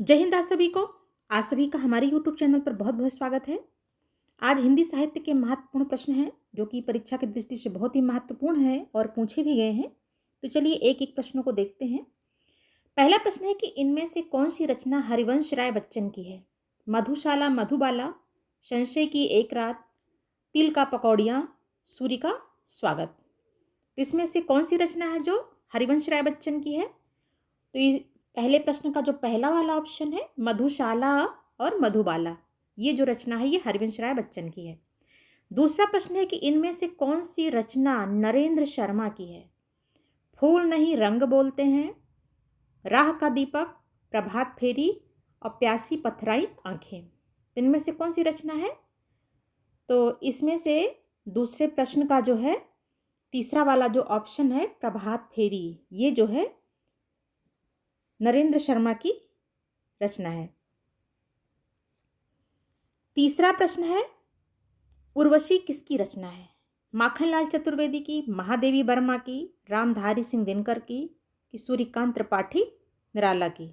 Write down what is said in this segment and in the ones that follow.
जय हिंद आप सभी को। आप सभी का हमारे YouTube चैनल पर बहुत बहुत स्वागत है। आज हिंदी साहित्य के महत्वपूर्ण प्रश्न हैं जो कि परीक्षा की दृष्टि से बहुत ही महत्वपूर्ण है और पूछे भी गए हैं। तो चलिए एक एक प्रश्नों को देखते हैं। पहला प्रश्न है कि इनमें से कौन सी रचना हरिवंश राय बच्चन की है? मधुशाला मधुबाला, संशय की एक रात, तिल का पकौड़ियाँ, सूर्य का स्वागत। तो इसमें से कौन सी रचना है जो हरिवंश राय बच्चन की है? तो पहले प्रश्न का जो पहला वाला ऑप्शन है मधुशाला और मधुबाला, ये जो रचना है ये हरिवंश राय बच्चन की है। दूसरा प्रश्न है कि इनमें से कौन सी रचना नरेंद्र शर्मा की है? फूल नहीं रंग बोलते हैं, राह का दीपक, प्रभात फेरी और प्यासी पथराई आंखें। इनमें से कौन सी रचना है? तो इसमें से दूसरे प्रश्न का जो है तीसरा वाला जो ऑप्शन है प्रभात फेरी, ये जो है नरेंद्र शर्मा की रचना है। तीसरा प्रश्न है उर्वशी किसकी रचना है? माखनलाल चतुर्वेदी की, महादेवी वर्मा की, रामधारी सिंह दिनकर की, कि सूर्यकांत त्रिपाठी निराला की।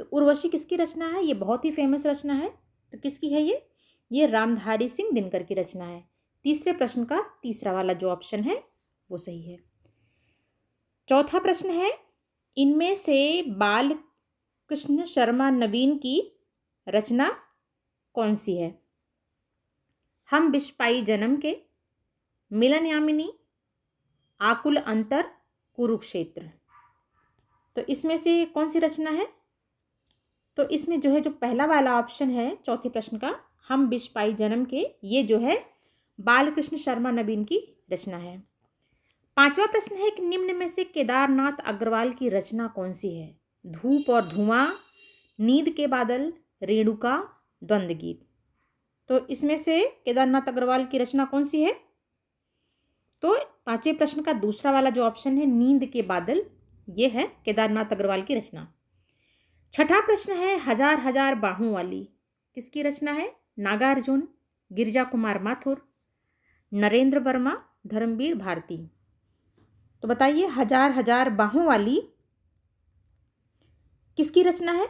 तो उर्वशी किसकी रचना है? ये बहुत ही फेमस रचना है। तो किसकी है ये रामधारी सिंह दिनकर की रचना है। तीसरे प्रश्न का तीसरा वाला जो ऑप्शन है वो सही है। चौथा प्रश्न है इनमें से बाल कृष्ण शर्मा नवीन की रचना कौन सी है? हम बिस्पाई जन्म के, मिलन यामिनी, आकुल अंतर, कुरुक्षेत्र। तो इसमें से कौन सी रचना है? तो इसमें जो है जो पहला वाला ऑप्शन है चौथे प्रश्न का, हम बिस्पाई जन्म के, ये जो है बालकृष्ण शर्मा नवीन की रचना है। पांचवा प्रश्न है कि निम्न में से केदारनाथ अग्रवाल की रचना कौन सी है? धूप और धुआं, नींद के बादल, रेणुका, द्वंद्व गीत। तो इसमें से केदारनाथ अग्रवाल की रचना कौन सी है? तो पांचवें प्रश्न का दूसरा वाला जो ऑप्शन है नींद के बादल, ये है केदारनाथ अग्रवाल की रचना। छठा प्रश्न है हजार हजार बाहों वाली किसकी रचना है? नागार्जुन, गिरिजा कुमार माथुर, नरेंद्र वर्मा, धर्मवीर भारती। तो बताइए हजार हजार बाहों वाली किसकी रचना है?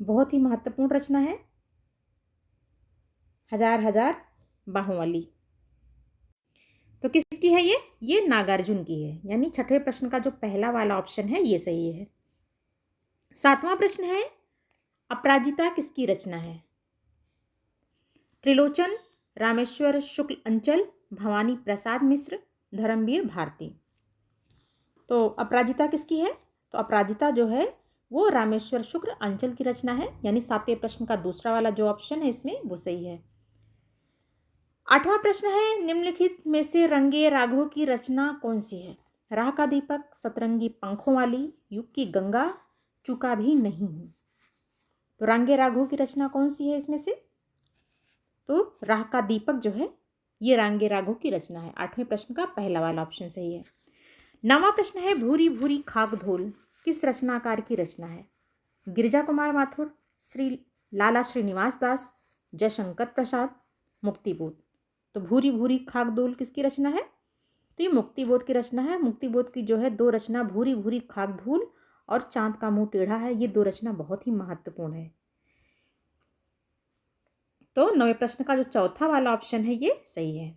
बहुत ही महत्वपूर्ण रचना है हजार हजार बाहों वाली। तो किसकी है ये नागार्जुन की है। यानी छठे प्रश्न का जो पहला वाला ऑप्शन है ये सही है। सातवां प्रश्न है अपराजिता किसकी रचना है? त्रिलोचन, रामेश्वर शुक्ल अंचल, भवानी प्रसाद मिश्र, धर्मवीर भारती। तो अपराजिता किसकी है? तो अपराजिता जो है वो रामेश्वर शुक्ल अंचल की रचना है। यानी सातवें प्रश्न का दूसरा वाला जो ऑप्शन है इसमें वो सही है। आठवां प्रश्न है निम्नलिखित में से रंगे राघव की रचना कौन सी है? राह का दीपक, सतरंगी पंखों वाली, युग की गंगा, चूका भी नहीं हूं। तो रंगे राघव की रचना कौन सी है इसमें से? तो राह का दीपक जो है ये रंगे राघव की रचना है। आठवें प्रश्न का पहला वाला ऑप्शन सही है। नवां प्रश्न है भूरी भूरी खाक धोल किस रचनाकार की रचना है? गिरिजा कुमार माथुर, श्री लाला श्रीनिवास दास, जयशंकर प्रसाद, मुक्तिबोध। तो भूरी भूरी खाक धोल किसकी रचना है? तो ये मुक्तिबोध की रचना है। मुक्तिबोध की जो है दो रचना भूरी भूरी खाक धूल और चांद का मुंह टेढ़ा है, ये दो रचना बहुत ही महत्वपूर्ण है। तो नवे प्रश्न का जो चौथा वाला ऑप्शन है ये सही है।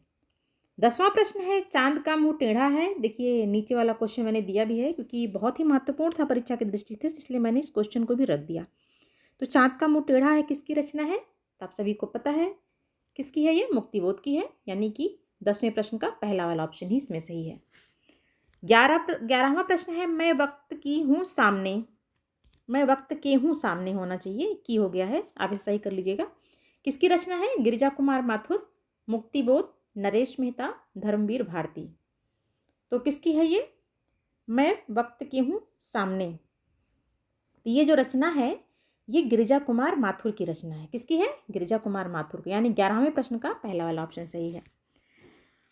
10वां प्रश्न है चांद का मुंह टेढ़ा है। देखिए नीचे वाला क्वेश्चन मैंने दिया भी है क्योंकि बहुत ही महत्वपूर्ण था परीक्षा की दृष्टि से, इसलिए मैंने इस क्वेश्चन को भी रख दिया। तो चांद का मुंह टेढ़ा है किसकी रचना है? तो आप सभी को पता है किसकी है, ये मुक्तिबोध की है। यानी कि 10वें प्रश्न का पहला वाला ऑप्शन ही इसमें सही है। 11वां प्रश्न है मैं वक्त की हूँ सामने, मैं वक्त के हूँ सामने होना चाहिए, की हो गया है, आप इसे सही कर लीजिएगा। किसकी रचना है? गिरिजा कुमार माथुर, मुक्तिबोध, नरेश मेहता, धर्मवीर भारती। तो किसकी है ये? मैं वक्त की हूँ सामने। तो ये जो रचना है ये गिरिजा कुमार माथुर की रचना है। किसकी है? गिरिजा कुमार माथुर की। यानी 11वें प्रश्न का पहला वाला ऑप्शन सही है।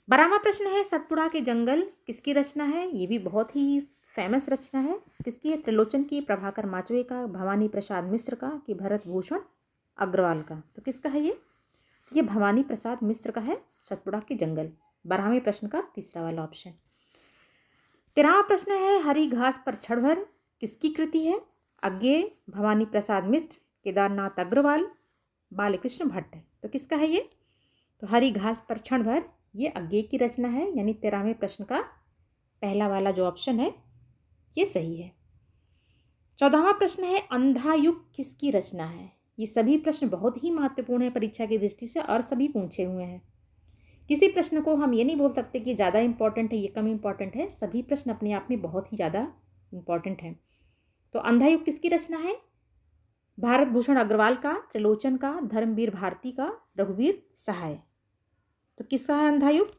12वां प्रश्न है सतपुड़ा के जंगल किसकी रचना है? ये भी बहुत ही फेमस रचना है। किसकी है? त्रिलोचन की, प्रभाकर माचवे का, भवानी प्रसाद मिश्र का, कि भरत भूषण अग्रवाल का। तो किसका है ये भवानी प्रसाद मिश्र का है सतपुड़ा के जंगल। 12वें प्रश्न का तीसरा वाला ऑप्शन। 13वां प्रश्न है हरी घास पर क्षणभर किसकी कृति है? अज्ञेय, भवानी प्रसाद मिश्र, केदारनाथ अग्रवाल, बालकृष्ण भट्ट। तो किसका है ये? तो हरी घास पर क्षण भर, ये अज्ञेय की रचना है, यानी 13वें प्रश्न का पहला वाला जो ऑप्शन है ये सही है। 14वां प्रश्न है अंधा युग किसकी रचना है? ये सभी प्रश्न बहुत ही महत्वपूर्ण है परीक्षा की दृष्टि से और सभी पूछे हुए हैं। किसी प्रश्न को हम ये नहीं बोल सकते कि ज़्यादा इंपॉर्टेंट है, ये कम इंपॉर्टेंट है। सभी प्रश्न अपने आप में बहुत ही ज़्यादा इंपॉर्टेंट हैं। तो अंधा युग किसकी रचना है? भारत भूषण अग्रवाल का, त्रिलोचन का, धर्मवीर भारती का, रघुवीर सहाय। तो किसका है अंधा युग?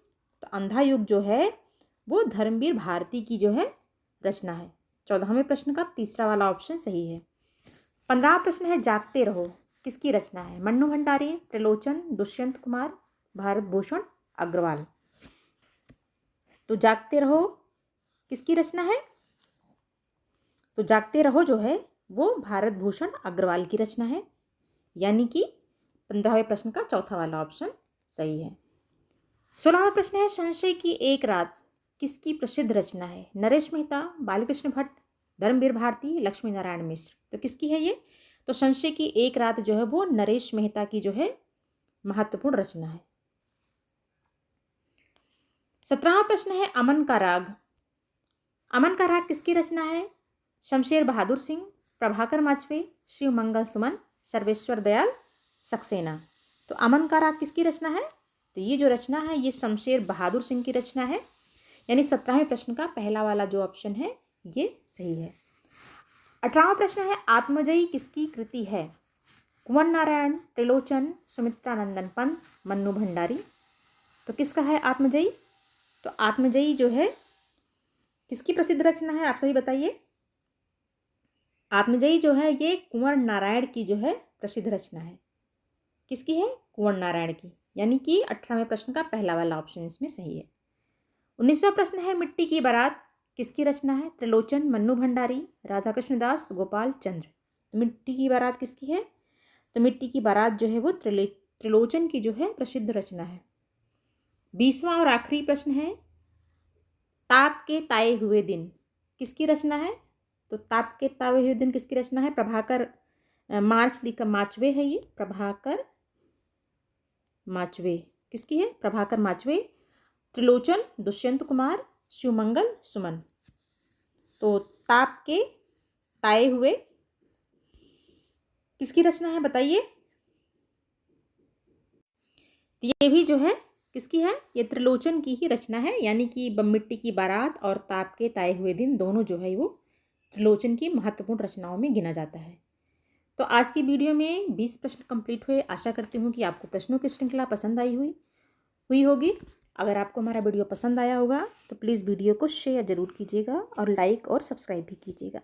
तो अंधा युग जो है वो धर्मवीर भारती की जो है रचना है। 14वें प्रश्न का तीसरा वाला ऑप्शन सही है। 15वां प्रश्न है जागते रहो किसकी रचना है? मन्नू भंडारी, त्रिलोचन, दुष्यंत कुमार, भारत भूषण अग्रवाल। तो जागते रहो किसकी रचना है? तो जागते रहो जो है वो भारत भूषण अग्रवाल की रचना है, यानी कि 15वें प्रश्न का चौथा वाला ऑप्शन सही है। 16वां प्रश्न है संशय की एक रात किसकी प्रसिद्ध रचना है? नरेश मेहता, बालकृष्ण भट्ट, धर्मवीर भारती, लक्ष्मी नारायण मिश्र। तो किसकी है ये? तो संशय की एक रात जो है वो नरेश मेहता की जो है महत्वपूर्ण रचना है। 17वां प्रश्न है अमन का राग। अमन का राग किसकी रचना है? शमशेर बहादुर सिंह, प्रभाकर माचवे, शिव मंगल सुमन, सर्वेश्वर दयाल सक्सेना। तो अमन का राग किसकी रचना है? तो ये जो रचना है ये शमशेर बहादुर सिंह की रचना है, यानी 17वें प्रश्न का पहला वाला जो ऑप्शन है ये सही है। 18वां प्रश्न है आत्मजयी किसकी कृति है? कुंवर नारायण, त्रिलोचन, सुमित्रानंदन पंत, मन्नू भंडारी। तो किसका है आत्मजयी? तो आत्मजयी जो है किसकी प्रसिद्ध रचना है, आप सही बताइए। आत्मजयी जो है ये कुंवर नारायण की जो है प्रसिद्ध रचना है। किसकी है? कुंवर नारायण की, यानी कि 18वें प्रश्न का पहला वाला ऑप्शन इसमें सही है। 19वां प्रश्न है मिट्टी की बारात किसकी रचना है? त्रिलोचन, मन्नू भंडारी, राधा कृष्ण दास, गोपाल चंद्र। तो मिट्टी की बारात किसकी है? तो मिट्टी की बारात जो है वो त्रिलोचन की जो है प्रसिद्ध रचना है। 20वां और आखिरी प्रश्न है ताप के ताए हुए दिन किसकी रचना है? तो ताप के ताए हुए दिन किसकी रचना है? प्रभाकर माचवे है ये, प्रभाकर माचवे। किसकी है? प्रभाकर माचवे। त्रिलोचन दुष्यंत कुमार, शिवमंगल सुमन। तो ताप के ताए हुए किसकी रचना है बताइए। तो ये भी जो है किसकी है? ये त्रिलोचन की ही रचना है, यानी कि मिट्टी की बारात और ताप के ताए हुए दिन दोनों जो है वो त्रिलोचन की महत्वपूर्ण रचनाओं में गिना जाता है। तो आज की वीडियो में 20 प्रश्न कंप्लीट हुए। आशा करती हूँ कि आपको प्रश्नों की श्रृंखला पसंद आई हुई होगी। अगर आपको हमारा वीडियो पसंद आया होगा तो प्लीज़ वीडियो को शेयर ज़रूर कीजिएगा और लाइक और सब्सक्राइब भी कीजिएगा।